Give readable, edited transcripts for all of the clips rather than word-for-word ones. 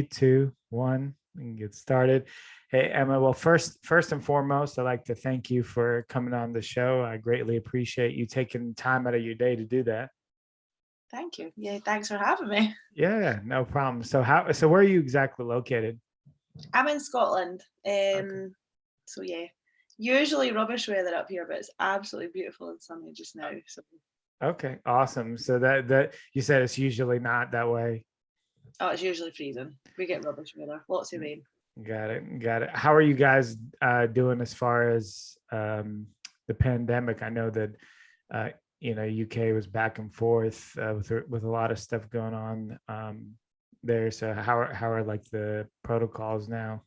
Three, two, one, we can get started. Hey, Emma. Well, first and foremost, I'd like to thank you for coming on the show. I greatly appreciate you taking time out of your day to do that. Thank you. Yeah, thanks for having me. Yeah, no problem. So where are you exactly located? I'm in Scotland. Okay. So yeah, usually rubbish weather up here, but it's absolutely beautiful and sunny just now. So Okay, awesome. So that you said it's usually not that way. it's usually freezing. We get rubbish weather, lots of rain. Got it. Got it. How are you guys doing as far as the pandemic? I know that uh, UK was back and forth with a lot of stuff going on there. So how are like the protocols now?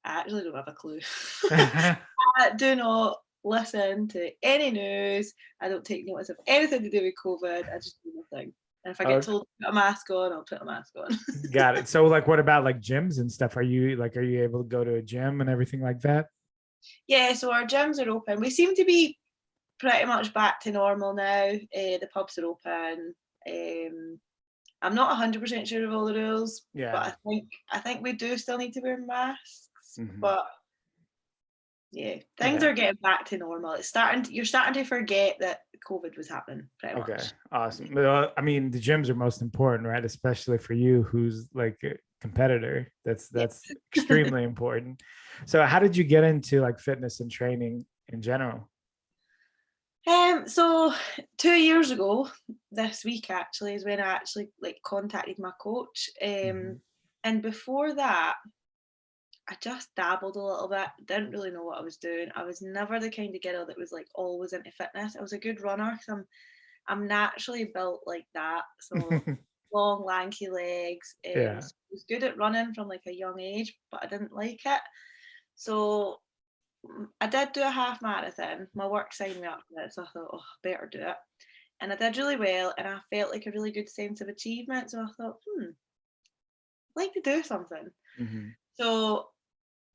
I actually don't have a clue. I do not listen to any news. I don't take notice of anything to do with COVID. I just do nothing. And if I get told to put a mask on, I'll put a mask on. Got it. So like, what about like gyms and stuff? Are you able to go to a gym and everything like that? Yeah, so our gyms are open. We seem to be pretty much back to normal now. The pubs are open. I'm not 100% sure of all the rules, but Yeah. I think we do still need to wear masks. Hmm. But yeah, things Yeah. are getting back to normal. You're starting to forget that COVID was happening pretty Okay. much. Awesome. Well, I mean, the gyms are most important, right? Especially for you, who's like a competitor. Yeah. That's extremely important. So, how did you get into like fitness and training in general? So 2 years ago, this week actually is when I actually like contacted my coach. Hmm. And before that, I just dabbled a little bit, didn't really know what I was doing. I was never the kind of girl that was like always into fitness. I was a good runner because I'm naturally built like that. So long, lanky legs. Yeah. So I was good at running from like a young age, but I didn't like it. So I did do a half marathon. My work signed me up for it, so I thought, oh, I better do it. And I did really well, and I felt like a really good sense of achievement. So I thought, I'd like to do something. Hmm. So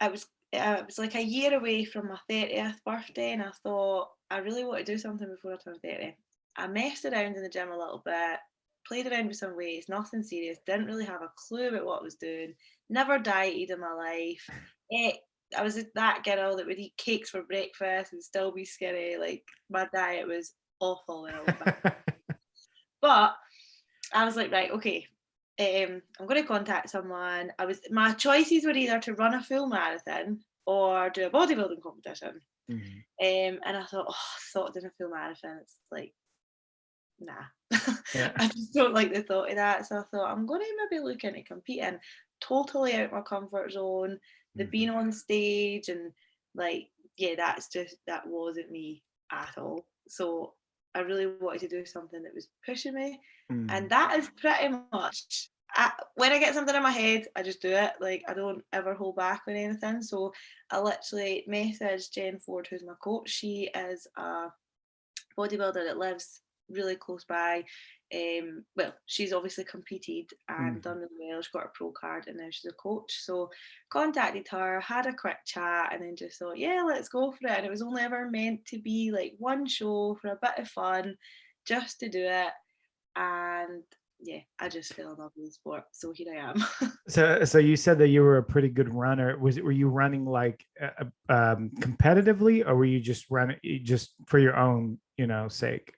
it was like a year away from my 30th birthday, and I thought I really want to do something before I turn 30. I messed around in the gym a little bit, played around with some weights, nothing serious, didn't really have a clue about what I was doing, never dieted in my life. Ate, I was that girl that would eat cakes for breakfast and still be skinny. Like my diet was awful when I look back. But I was like, right, okay, I'm going to contact someone. My choices were either to run a full marathon or do a bodybuilding competition. Hmm. And I thought, thought of doing a full marathon. It's like, nah, Yeah. I just don't like the thought of that. So I thought I'm going to maybe look into competing. Totally out my comfort zone. The being Hmm. on stage and like, yeah, that wasn't me at all. So I really wanted to do something that was pushing me, and Hmm. that is pretty much. When I get something in my head, I just do it. Like I don't ever hold back on anything. So I literally messaged Jen Ford, who's my coach. She is a bodybuilder that lives really close by. Well, she's obviously competed and Hmm. done really well. She's got her pro card and now she's a coach. So contacted her, had a quick chat, and then just thought, yeah, let's go for it. And it was only ever meant to be like one show for a bit of fun, just to do it. And yeah, I just fell in love with the sport. So here I am. So you said that you were a pretty good runner. Were you running like competitively, or were you just running just for your own, sake?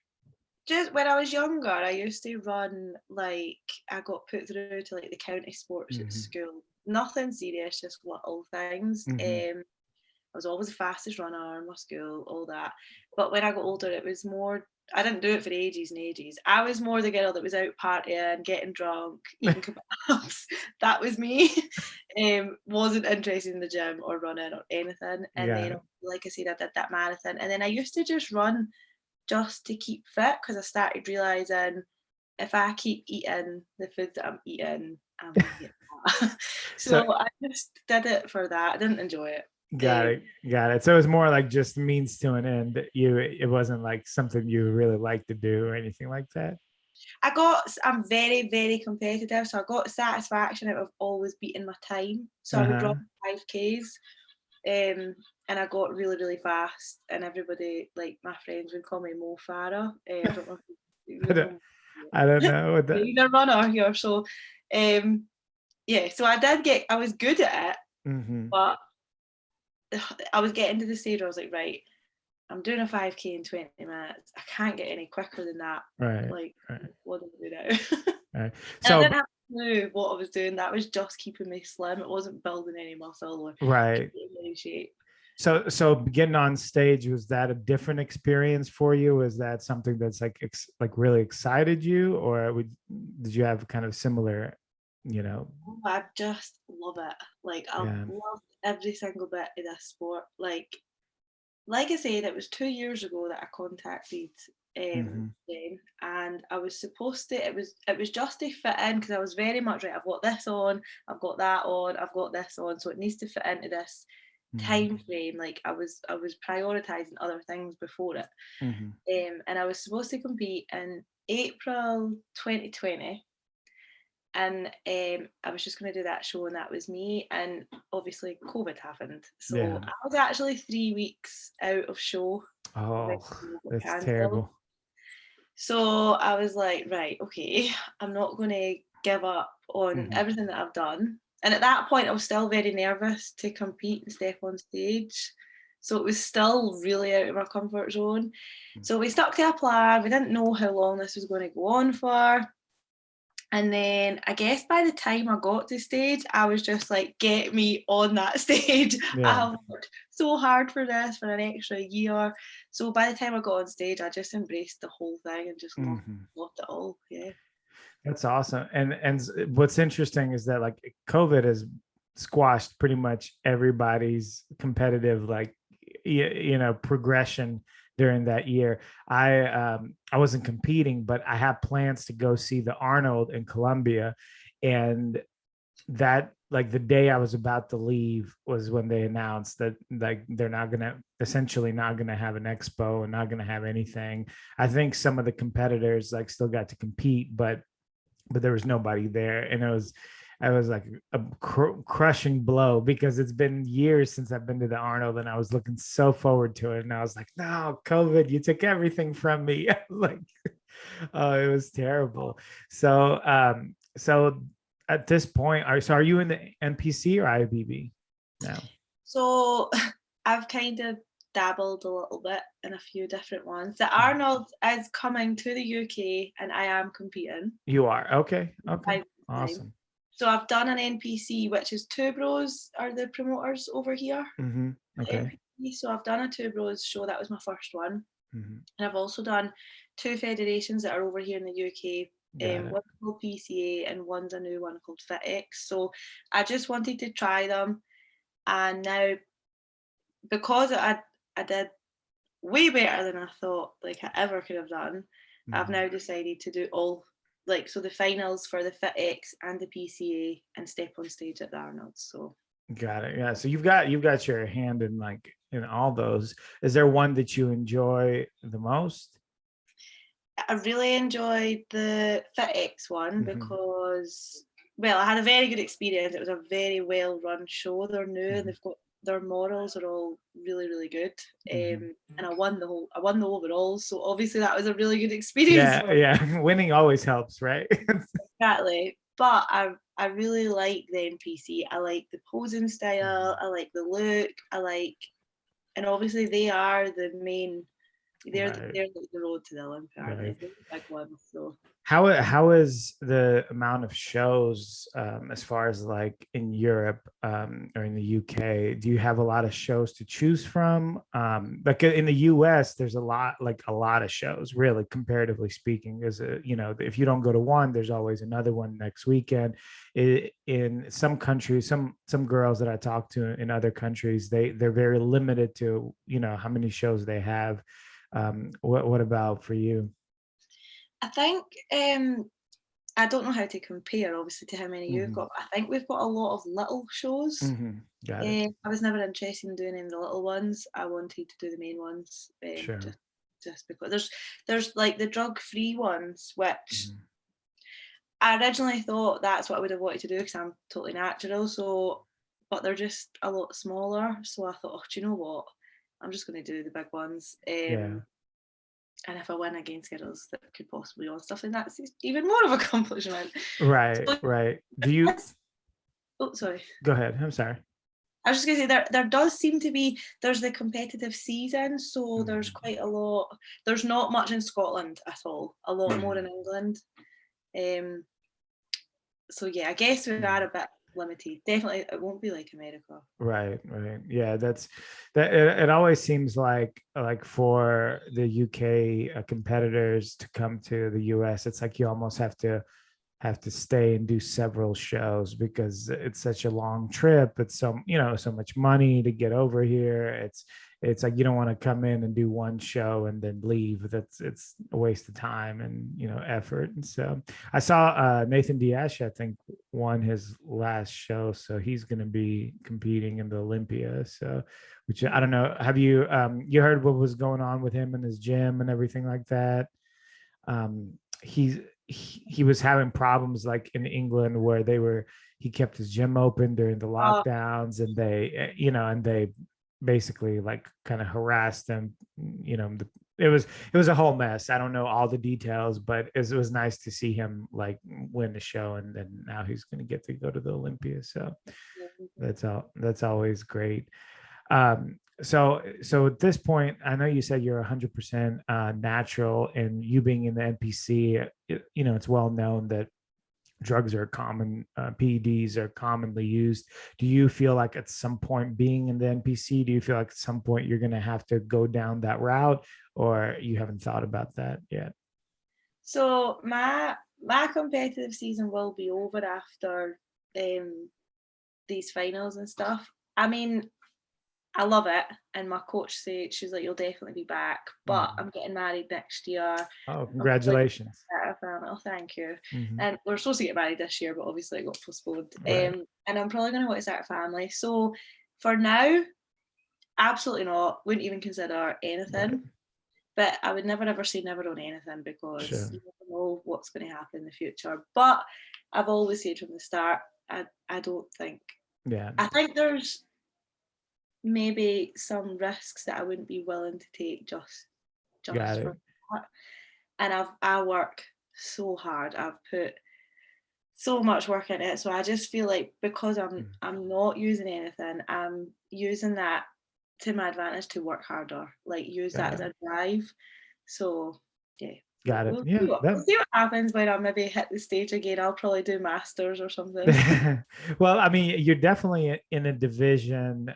Just when I was younger, I used to run like I got put through to like the county sports at Hmm. school. Nothing serious, just little things. Hmm. I was always the fastest runner in my school, all that. But when I got older, it was more. I didn't do it for ages and ages. I was more the girl that was out partying, getting drunk, eating kebabs. That was me. Wasn't interested in the gym or running or anything. And Got then, it. like I said, I did that marathon. And then I used to just run just to keep fit because I started realizing if I keep eating the food that I'm eating, I'm gonna get fat. So So I just did it for that. I didn't enjoy it. got it, got it. So it was more like just means to an end. It wasn't like something you really like to do or anything like that. I'm very, very competitive, so I got satisfaction out of always beating my time. So I would run Uh-huh. 5Ks, and I got really, really fast, and everybody, like my friends, would call me Mo Farah. I don't know if you I don't, know. I don't know what that. You're a runner here, so um, yeah, so I was good at it, Mm-hmm. but I was getting to the stage where I was like, right, I'm doing a 5K in 20 minutes. I can't get any quicker than that. Right. Like, Right. what do I do now? Right. And I So didn't have a clue what I was doing. That was just keeping me slim. It wasn't building any muscle or right. keeping me in shape. So getting on stage, was that a different experience for you? Was that something that's like really excited you, or did you have kind of similar, you know? I just love it. Like, I've Yeah. loved every single bit of this sport. Like I said, it was 2 years ago that I contacted Mm-hmm. them, and I was supposed to. It was just to fit in because I was very much right. I've got this on, I've got that on, I've got this on, so it needs to fit into this Mm-hmm. time frame. Like I was prioritizing other things before it, Mm-hmm. and I was supposed to compete in April 2020. And I was just going to do that show, and that was me. And obviously, COVID happened, Yeah. so I was actually 3 weeks out of show. Oh, that's Cancelled. terrible. So I was like, right, okay, I'm not going to give up on Mm-hmm. everything that I've done. And at that point, I was still very nervous to compete and step on stage. So it was still really out of my comfort zone. So we stuck to a plan. We didn't know how long this was going to go on for. And then I guess by the time I got to stage, I was just like, get me on that stage. I Yeah. have worked so hard for this for an extra year. So by the time I got on stage, I just embraced the whole thing and just Mm-hmm. loved it all. Yeah. That's awesome. And what's interesting is that like COVID has squashed pretty much everybody's competitive progression during that year. I wasn't competing, but I had plans to go see the Arnold in Colombia, and that like the day I was about to leave was when they announced that like they're not gonna essentially not gonna have an expo and not gonna have anything. I think some of the competitors like still got to compete, but there was nobody there, and I was like a crushing blow because it's been years since I've been to the Arnold, and I was looking so forward to it, and I was like, no, COVID, you took everything from me. Like, oh, it was terrible. So at this point, are you in the NPC or IBB now? So I've kind of dabbled a little bit in a few different ones. The Arnold is coming to the UK, and I am competing. You are okay. Okay, 5 times. awesome. So I've done an NPC, which is Two Bros are the promoters over here. Mm-hmm. Okay. NPC. So I've done a Two Bros show. That was my first one. Mm-hmm. And I've also done two federations that are over here in the UK. Got it. One's called PCA and one's a new one called FitX. So I just wanted to try them. And now, because I did way better than I thought like I ever could have done, I've Mm-hmm. now decided to do all, like, so the finals for the FitX and the PCA and step on stage at the Arnold. So Got it. Yeah. So you've got your hand in like in all those. Is there one that you enjoy the most? I really enjoyed the FitX one Mm-hmm. because, well, I had a very good experience. It was a very well run show. They're new and Mm-hmm. they've got their models are all really really good. Mm-hmm. And I won the overalls. So obviously that was a really good experience Yeah, for me. yeah. Winning always helps, right? Exactly. But I really like the NPC. I like the posing style. I like the look. And obviously they are the main. Right, They're like the road to the Olympia, aren't they? right. They're the big ones. So How is the amount of shows as far as like in Europe or in the UK? Do you have a lot of shows to choose from? Like in the US, there's a lot of shows, really, comparatively speaking. There's if you don't go to one, there's always another one next weekend. In some countries, some girls that I talk to in other countries, they're very limited to how many shows they have. What about for you? I think I don't know how to compare, obviously, to how many you've Hmm. got. But I think we've got a lot of little shows. Hmm. Got it. I was never interested in doing any of the little ones. I wanted to do the main ones, Sure. just because there's like the drug free ones, which Mhm. I originally thought that's what I would have wanted to do because I'm totally natural. So, but they're just a lot smaller. So I thought, oh, do you know what? I'm just going to do the big ones. Yeah. And if I win against girls that could possibly win stuff, then that's even more of an accomplishment. Right. So Right. Do you? yes, Oh, sorry. Go ahead. I'm sorry. I was just going to say there does seem to be, there's the competitive season, so there's Mhm. quite a lot. There's not much in Scotland at all. A lot more Mhm. in England. So yeah, I guess we are Mhm. a bit limited. Definitely, it won't be like America. Right, right. Yeah, that's that. It always seems like for the UK competitors to come to the US, it's like you almost have to stay and do several shows because it's such a long trip. It's so much money to get over here. It's like you don't want to come in and do one show and then leave. It's a waste of time and effort. And so I saw Nathan Diaz, I think, won his last show, so he's going to be competing in the Olympia. So, which I don't know. Have you heard what was going on with him in his gym and everything like that? um he was having problems like in England where he kept his gym open during the Oh, lockdowns, and they basically like kind of harassed him. It was a whole mess. I don't know all the details, but it was nice to see him like win the show, and then now he's going to get to go to the Olympia. So that's always great. So at this point, I know you said you're 100% natural, and you being in the NPC, it's well known that drugs are common, PEDs are commonly used. Do you feel like at some point being in the NPC, do you feel like at some point you're going to have to go down that route, or you haven't thought about that yet? so my competitive season will be over after these finals and stuff. I mean, I love it, and my coach said she's like, "You'll definitely be back." But Mhm. I'm getting married next year. Oh, I'm probably congratulations. oh, thank you. Hmm. And we're supposed to get married this year, but obviously it got postponed. Right. And I'm probably going to want to start a family. So for now, absolutely not. Wouldn't even consider Right. anything. But I would never ever say never on anything because Sure. you never know what's going to happen in the future. But I've always said from the start, I don't think. Yeah. I think there's maybe some risks that I wouldn't be willing to take Got just it. for that. And I work so hard. I've put so much work into it. So I just feel like because Mm. I'm not using anything, I'm using that to my advantage to work harder. Like use that Got as it. a drive. So yeah. Got it. Yeah. We'll see what happens when I maybe hit the stage again. I'll probably do masters or something. Well, I mean, you're definitely in a division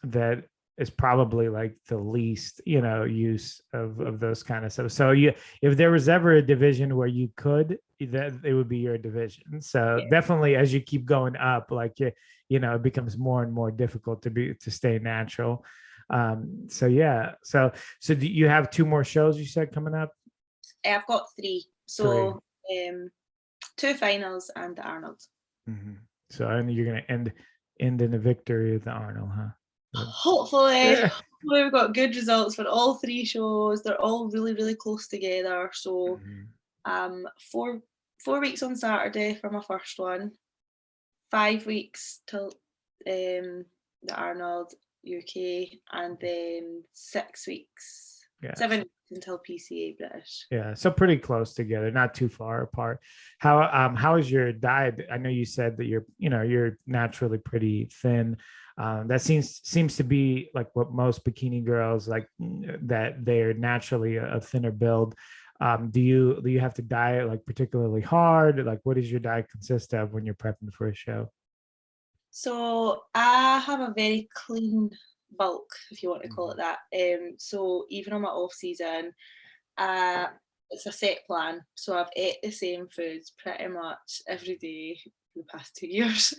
that is probably like the least, use of those kind of stuff. So if there was ever a division where you could, that it would be your division. So Yeah. definitely, as you keep going up, like it becomes more and more difficult to stay natural. So yeah. So do you have two more shows you said coming up? I've got three. Three. So two finals and the Arnold. Hmm. So and you're gonna end in a victory at the Arnold, huh? Hopefully, Yeah. we've got good results for all three shows. They're all really, really close together. So Mhm. 4 weeks on Saturday for my first one, 5 weeks till the Arnold UK, and then 6 weeks, Yeah. 7 weeks until PCA British. Yeah. So pretty close together, not too far apart. How is your diet? I know you said that you're naturally pretty thin. That seems to be like what most bikini girls like, that they're naturally a thinner build. Do you have to diet like particularly hard? Like, what does your diet consist of when you're prepping for a show? So I have a very clean bulk, if you want to call it Mhm. that. So even on my off season, uh, it's a set plan. So I've ate the same foods pretty much every day for the past 2 years.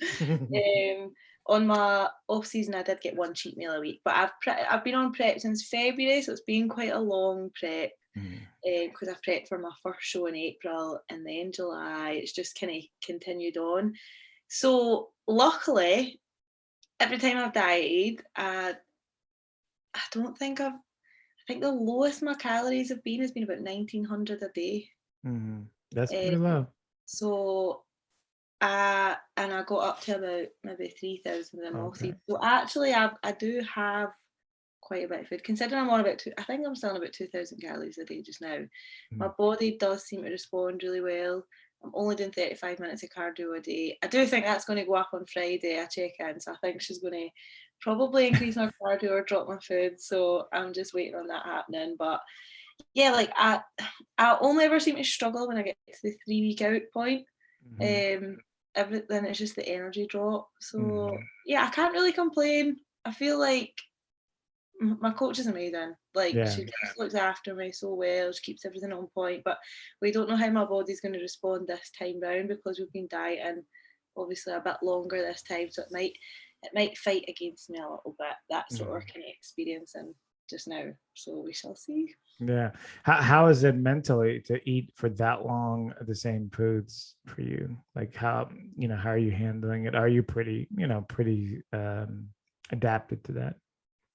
On my off season, I did get one cheat meal a week, but I've been on prep since February, so it's been quite a long prep Mhm. because I've prepped for my first show in April and then July. It's just kind of continued on. So luckily, every time I've dieted, I don't think I think the lowest my calories have been has been about 1900 a day. Mhm. That's pretty Um, low. so and I got up to about maybe 3000 in all Okay. season. So actually, I do have quite a bit of food. Considering I'm on about I think I'm still on about 2000 calories a day just now. My Mhm. body does seem to respond really well. I'm only doing 35 minutes of cardio a day. I do think that's going to go up on Friday. I check in, so I think she's going to probably increase my cardio or drop my food. So I'm just waiting on that happening. But yeah, like I only ever seem to struggle when I get to the 3 week out point. Then it's just the energy drop. So yeah, I can't really complain. I feel like my coach is amazing. Like she just looks after me so well. She keeps everything on point. But we don't know how my body's going to respond this time round because we've been dieting obviously a bit longer this time. So it might fight against me a little bit. That's what we're kind of experiencing just now. So we shall see. Yeah. How is it mentally to eat for that long the same foods for you? Like how are you handling it? Are you pretty adapted to that?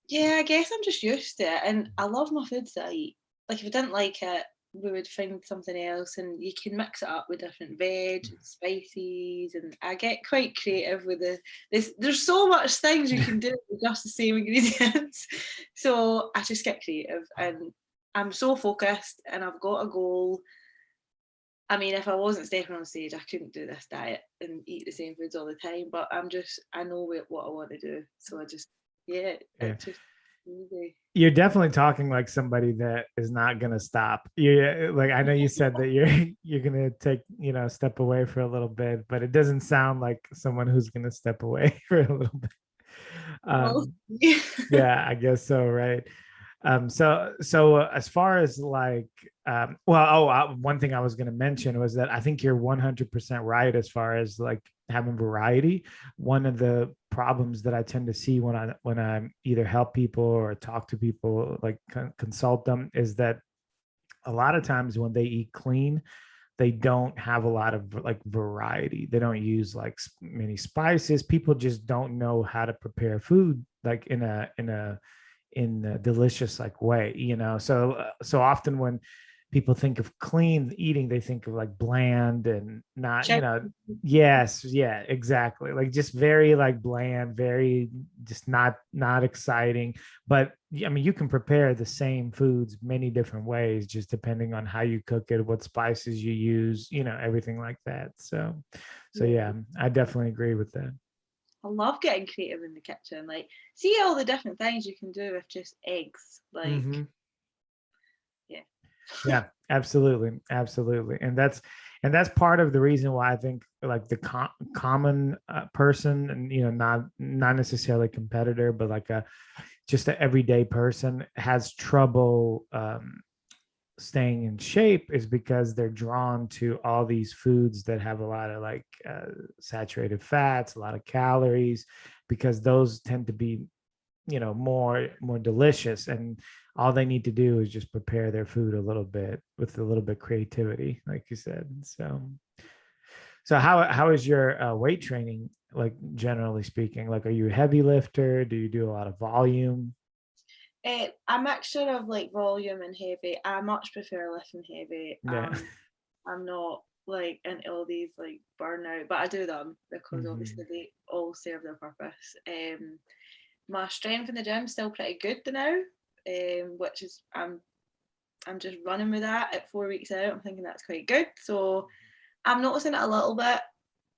Yeah, I guess I'm just used to it, and I love my foods that I eat. Like if I didn't like it, we would find something else, and you can mix it up with different veg and spices, and I get quite creative with there's so much things you can do with just the same ingredients. So I just get creative, and I'm so focused, and I've got a goal. I mean, if I wasn't stepping on stage, I couldn't do this diet and eat the same foods all the time. But I know what I want to do, so I just it's just easy. You're definitely talking like somebody that is not going to stop. You like, I know you said that you're going to take, step away for a little bit, but it doesn't sound like someone who's going to step away for a little bit. Yeah, I guess so. Right. So as far as like, one thing I was going to mention was that I think you're 100% right as far as like having variety. One of the problems that I tend to see when I either help people or talk to people, like consult them, is that a lot of times when they eat clean, they don't have a lot of like variety. They don't use like many spices. People just don't know how to prepare food like in a delicious like way, so often when people think of clean eating, they think of like bland and not, yes, yeah, exactly, like just very like bland, very just not exciting. But I mean, you can prepare the same foods many different ways, just depending on how you cook it, what spices you use, everything like that. So yeah, I definitely agree with that. I love getting creative in the kitchen. Like, see all the different things you can do with just eggs. Like, yeah, absolutely, and that's part of the reason why I think like the common person, and not necessarily competitor, but like just an everyday person has trouble staying in shape, is because they're drawn to all these foods that have a lot of like saturated fats, a lot of calories, because those tend to be more delicious, and all they need to do is just prepare their food a little bit with a little bit creativity, like you said. So how is your weight training, like generally speaking? Like, are you a heavy lifter? Do you do a lot of volume? A mixture of like volume and heavy. I much prefer lifting heavy. I'm not like into all these like burnout, but I do them because obviously they all serve their purpose. My strength in the gym is still pretty good now, which is I'm just running with that at 4 weeks out. I'm thinking that's quite good. So I'm noticing it a little bit.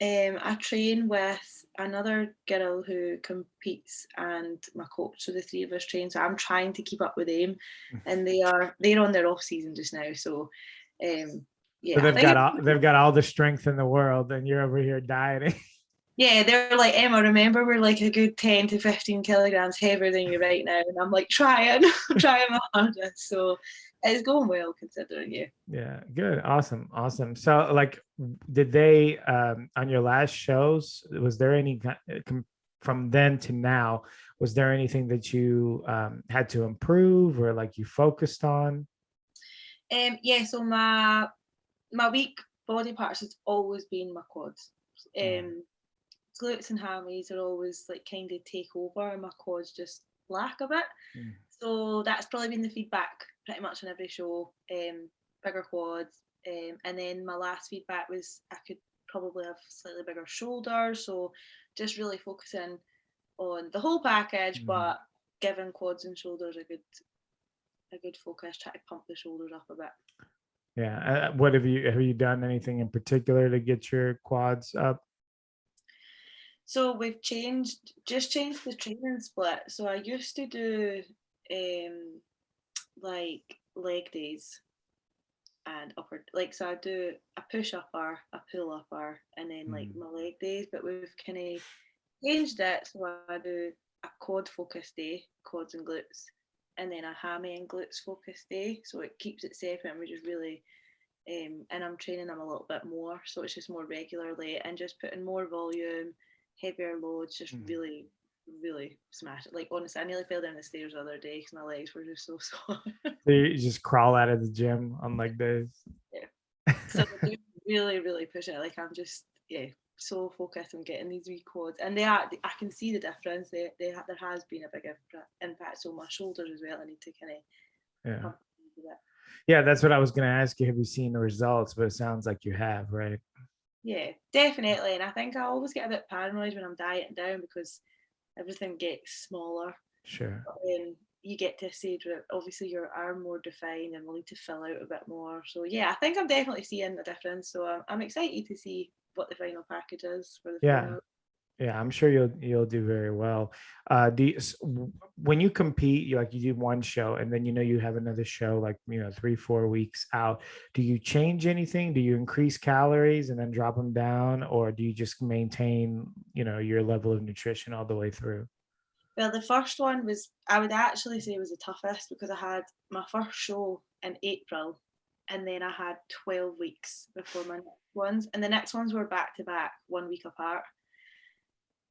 I train with another girl who competes and my coach, so the three of us train. So I'm trying to keep up with them, and they're on their off season just now. So yeah, so they've got all the strength in the world, and you're over here dieting. Yeah, they're like, Emma, remember we're like a good 10 to 15 kilograms heavier than you right now. And I'm like, trying my hardest. So it's going well considering you. Yeah, good. Awesome. So like, did they, on your last shows, was there any, from then to now, was there anything that you had to improve or like you focused on? Yeah, so my weak body parts has always been my quads. Glutes and hammies are always like kind of take over, and my quads just lack a bit. So that's probably been the feedback pretty much on every show. Bigger quads, and then my last feedback was I could probably have slightly bigger shoulders. So just really focusing on the whole package, but giving quads and shoulders a good focus. Try to pump the shoulders up a bit. Yeah. What have you done anything in particular to get your quads up? So we've just changed the training split. So I used to do like leg days and upper, like, so I do a push upper, a pull upper, and then like Mm. my leg days. But we've kind of changed it, so I do a quad focus day, quads and glutes, and then a hammy and glutes focus day. So it keeps it separate, and we just really and I'm training them a little bit more, so it's just more regularly and just putting more volume, heavier loads, just Mm. really, really smash it. Like, honestly, I nearly fell down the stairs the other day because my legs were just so sore. So you just crawl out of the gym on leg days. Yeah. So I do really, really push it. Like, I'm just, yeah, so focused on getting these wee quads, and I can see the difference. There has been a big impact. So my shoulders as well, I need to kind of Yeah. pump a bit. Yeah, that's what I was going to ask you. Have you seen the results? But it sounds like you have, right? Yeah, definitely. And I think I always get a bit paranoid when I'm dieting down because everything gets smaller. Sure. But then you get to a stage where obviously your arm more defined and will need to fill out a bit more. So yeah, I think I'm definitely seeing the difference. So I'm excited to see what the final package is for the Yeah. final. Yeah, I'm sure you'll do very well. When you compete, you do one show and then you have another show like 3-4 weeks out. Do you change anything? Do you increase calories and then drop them down, or do you just maintain your level of nutrition all the way through? Well, the first one was, I would actually say, was the toughest because I had my first show in April and then I had 12 weeks before my next ones. And the next ones were back to back, 1 week apart.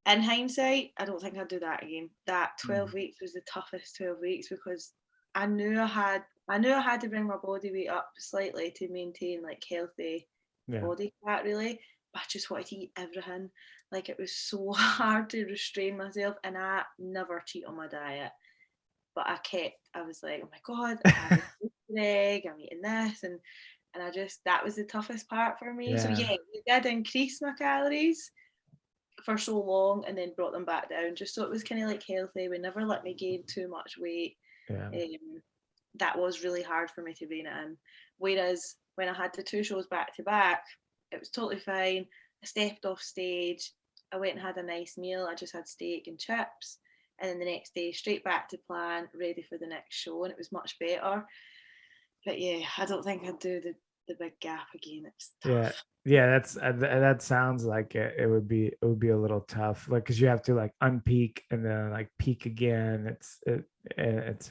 In hindsight, I don't think I'd do that again. That 12 Mm. weeks was the toughest 12 weeks because I knew I had to bring my body weight up slightly to maintain like healthy Yeah. body fat really. But I just wanted to eat everything. Like, it was so hard to restrain myself, and I never cheat on my diet. But I was like, oh my God, I'm having an egg, I'm eating this, and I just, that was the toughest part for me. So Yeah. yeah, we did increase my calories for so long and then brought them back down just so it was kind of like healthy. We never let me gain too much weight. Yeah. Um, that was really hard for me to rein it in. Whereas when I had the two shows back to back, it was totally fine. I stepped off stage. I went and had a nice meal. I just had steak and chips. And then the next day, straight back to plan, ready for the next show. And it was much better. But yeah, I don't think I'd do the big gap again. It's Yeah. tough. Yeah, that sounds like it would be a little tough, like because you have to like unpeak and then like peak again. It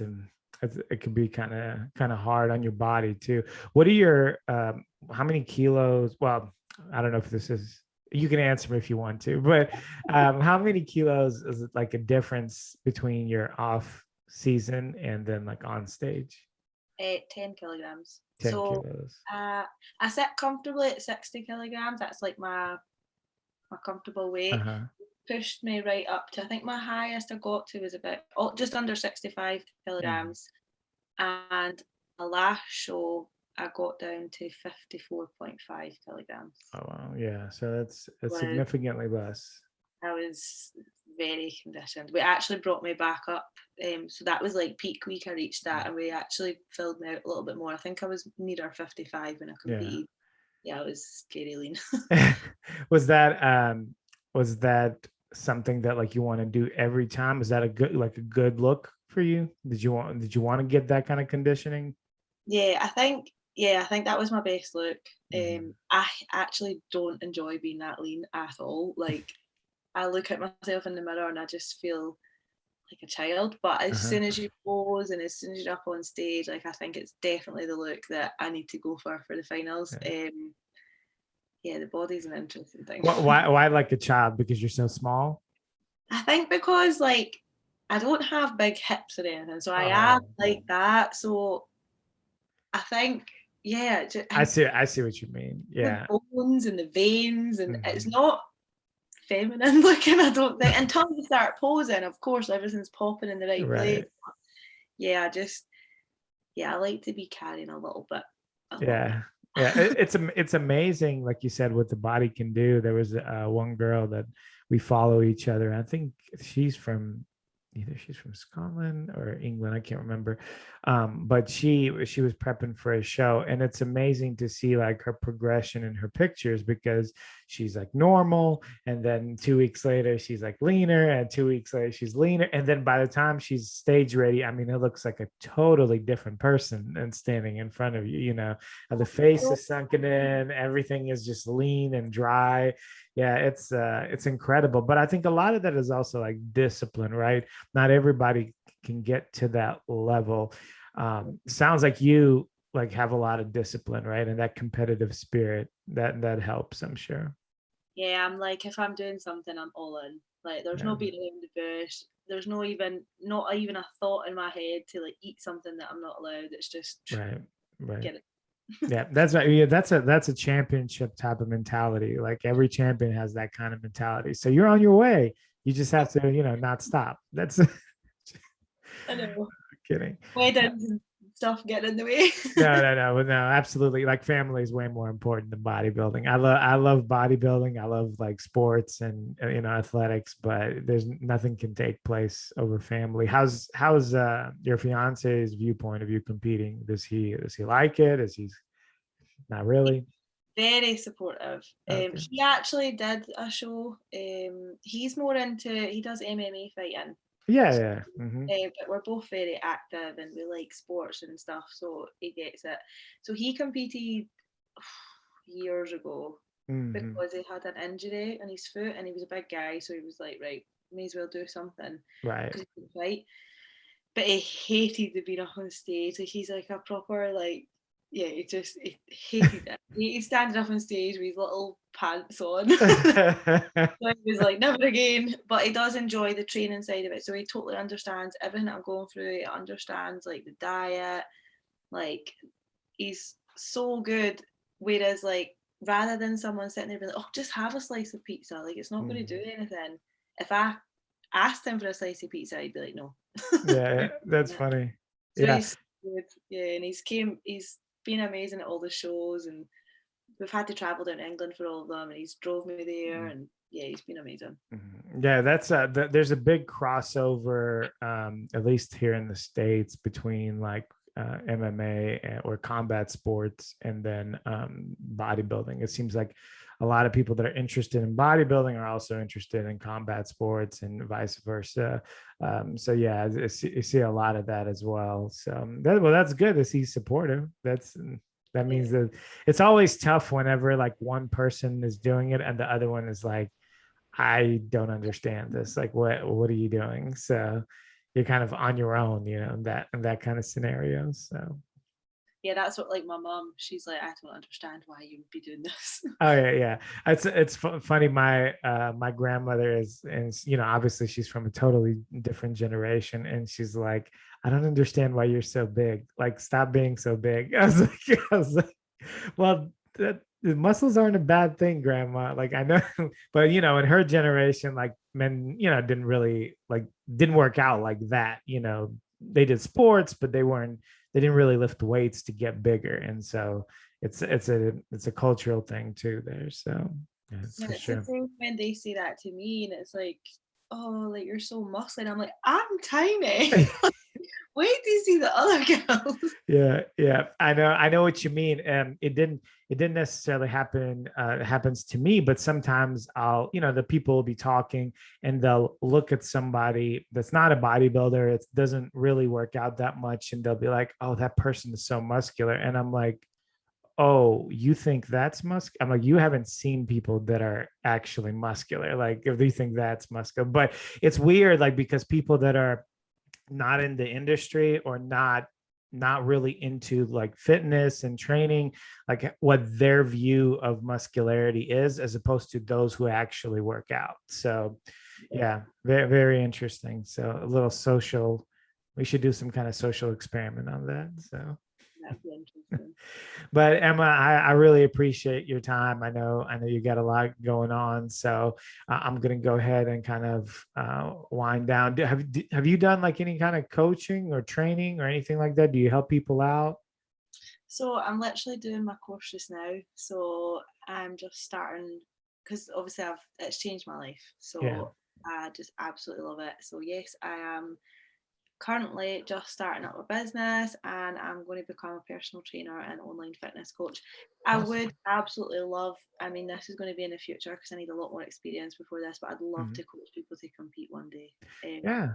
can be kind of hard on your body too. What are your how many kilos? Well, I don't know if this is, you can answer me if you want to, but how many kilos is it, like a difference between your off season and then like on stage? 10 kilograms. 10 So kilos. I sit comfortably at 60 kilograms. That's like my comfortable weight. Uh-huh. Pushed me right up to, I think my highest I got to was about just under 65 Mhm. kilograms. And the last show I got down to 54.5 kilograms. Oh wow, yeah. So it's Was significantly less. I was very conditioned. We actually brought me back up. So that was like peak week. I reached that, and we actually filled me out a little bit more. I think I was nearer 55 when I Yeah. competed. Yeah, I was scary lean. Was that something that like you want to do every time? Is that a good look for you? Did you want to get that kind of conditioning? I think that was my best look. Mhm. I actually don't enjoy being that lean at all. Like, I look at myself in the mirror and I just feel like a child. But as Uh-huh. soon as you pose and as soon as you're up on stage, like, I think it's definitely the look that I need to go for the finals. Yeah. Yeah, the body's an interesting thing. Why like a child? Because you're so small? I think because, like, I don't have big hips or anything, so I am Oh, like that. So I think, yeah, I and see. I see what you mean. the Yeah. bones and the veins, and it's Mhm. not feminine looking, I don't think. Until you start posing, of course, everything's popping in the right place. Right. Yeah, I like to be carrying a little bit. A little Yeah. Yeah. It's amazing, like you said, what the body can do. There was one girl that we follow each other. I think she's from either she's from Scotland or England, I can't remember. But she was prepping for a show, and it's amazing to see like her progression in her pictures, because she's like normal, and then 2 weeks later she's like leaner, and 2 weeks later she's leaner, and then by the time she's stage ready, I mean, it looks like a totally different person and standing in front of you. You know, the face is sunken in, everything is just lean and dry. Yeah, it's incredible. But I think a lot of that is also like discipline, right? Not everybody can get to that level. Sounds like you like have a lot of discipline, right? And that competitive spirit that helps, I'm sure. Yeah, I'm like, if I'm doing something, I'm all in. Like, there's no Yeah. beating around the bush. There's not even a thought in my head to like eat something that I'm not allowed. It's just Right. Right. get it. Yeah, that's right. Yeah, that's a championship type of mentality. Like every champion has that kind of mentality. So you're on your way. You just have to, not stop. That's I know. kidding. Weddings and stuff getting in the way. No, absolutely. Like family is way more important than bodybuilding. I love bodybuilding. I love like sports and athletics, but there's nothing can take place over family. How's your fiance's viewpoint of you competing? Does he like it? Is he not really? Very supportive. Okay. He actually did a show. He's more into, he does MMA fighting. Yeah, So, yeah. Mm-hmm. but we're both very active and we like sports and stuff, so he gets it. So he competed years ago Mm-hmm. because he had an injury in his foot and he was a big guy, so he was like, right, may as well do something Right. because he couldn't fight. But he hated the being up on stage. Like he's like a proper like, yeah, he hated it. He's standing up on stage with his little pants on. So he was like, never again. But he does enjoy the training side of it. So he totally understands everything I'm going through. He understands like the diet. Like he's so good. Whereas like rather than someone sitting there being like, oh, just have a slice of pizza. Like it's not going to do Mhm. anything. If I asked him for a slice of pizza, he'd be like, no. Yeah, that's funny. So Yeah. he's good. Yeah, and he's been amazing at all the shows, and we've had to travel down to England for all of them, and he's drove me there, and yeah, he's been amazing. Yeah, there's a big crossover, at least here in the States, between like MMA or combat sports and then bodybuilding. It seems like a lot of people that are interested in bodybuilding are also interested in combat sports and vice versa. So yeah, I see a lot of that as well. So that's good to see supportive. That means Yeah. that it's always tough whenever like one person is doing it and the other one is like, I don't understand this. Like, what are you doing? So you're kind of on your own, in that kind of scenario. So Yeah, that's what like my mum. She's like, I don't understand why you would be doing this. oh yeah, yeah. It's funny. My grandmother is, and obviously she's from a totally different generation, and she's like, I don't understand why you're so big. Like, stop being so big. I was like, well, the muscles aren't a bad thing, Grandma. Like I know, but in her generation, like men, didn't work out like that. They did sports, but they didn't really lift weights to get bigger, and so it's a cultural thing too there. So yeah, it's Yeah, for it's the sure. same when they say that to me, and it's like, oh, like you're so muscly. And I'm like, I'm tiny. Wait do you see the other girls? Yeah, yeah, I know what you mean. It didn't necessarily happens to me, but sometimes the people will be talking and they'll look at somebody that's not a bodybuilder, it doesn't really work out that much, and they'll be like, oh, that person is so muscular, and I'm like, oh, you think that's muscular? I'm like, you haven't seen people that are actually muscular. Like, if you think that's muscular, but it's weird, like, because people that are not in the industry or not really into like fitness and training, like what their view of muscularity is, as opposed to those who actually work out. So Yeah, yeah, very, very interesting. So a little social, we should do some kind of social experiment on that. So that'd be interesting. but Emma, I really appreciate your time. I know you got a lot going on, so I'm gonna go ahead and kind of wind down. Have you done like any kind of coaching or training or anything like that? Do you help people out? So I'm literally doing my course just now. So I'm just starting because obviously it's changed my life. Yeah. So I just absolutely love it. So yes, I am currently just starting up a business, and I'm going to become a personal trainer and online fitness coach. I Awesome. would absolutely love, I mean, this is going to be in the future because I need a lot more experience before this, but I'd love Mhm. to coach people to compete one day. Yeah,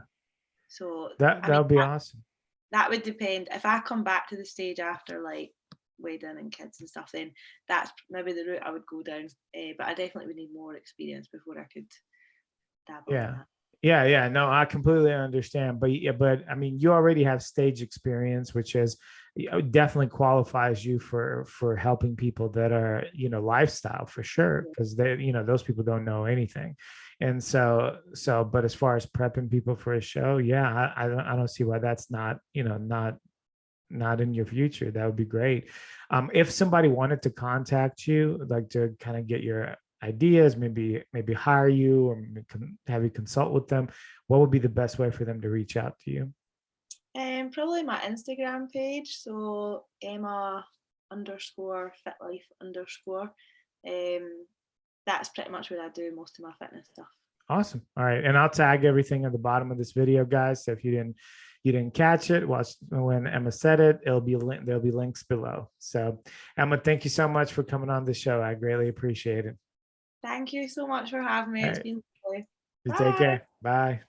So, I that mean, would be awesome. that would depend. If I come back to the stage after like wedding and kids and stuff, then that's maybe the route I would go down. But I definitely would need more experience before I could dabble in Yeah. that. Yeah. No, I completely understand. But yeah, but I mean, you already have stage experience, which is definitely qualifies you for helping people that are, lifestyle for sure, because they, those people don't know anything. And but as far as prepping people for a show, yeah, I don't see why that's not, not in your future. That would be great. If somebody wanted to contact you, like to kind of get your ideas, maybe hire you or have you consult with them, what would be the best way for them to reach out to you? Probably my Instagram page. So Emma underscore fit life underscore. That's pretty much where I do most of my fitness stuff. Awesome. All right, and I'll tag everything at the bottom of this video, guys. So if you didn't catch it, watch when Emma said it. There'll be links below. So Emma, thank you so much for coming on the show. I greatly appreciate it. Thank you so much for having me. All It's right, been lovely. you take Bye. care. Bye.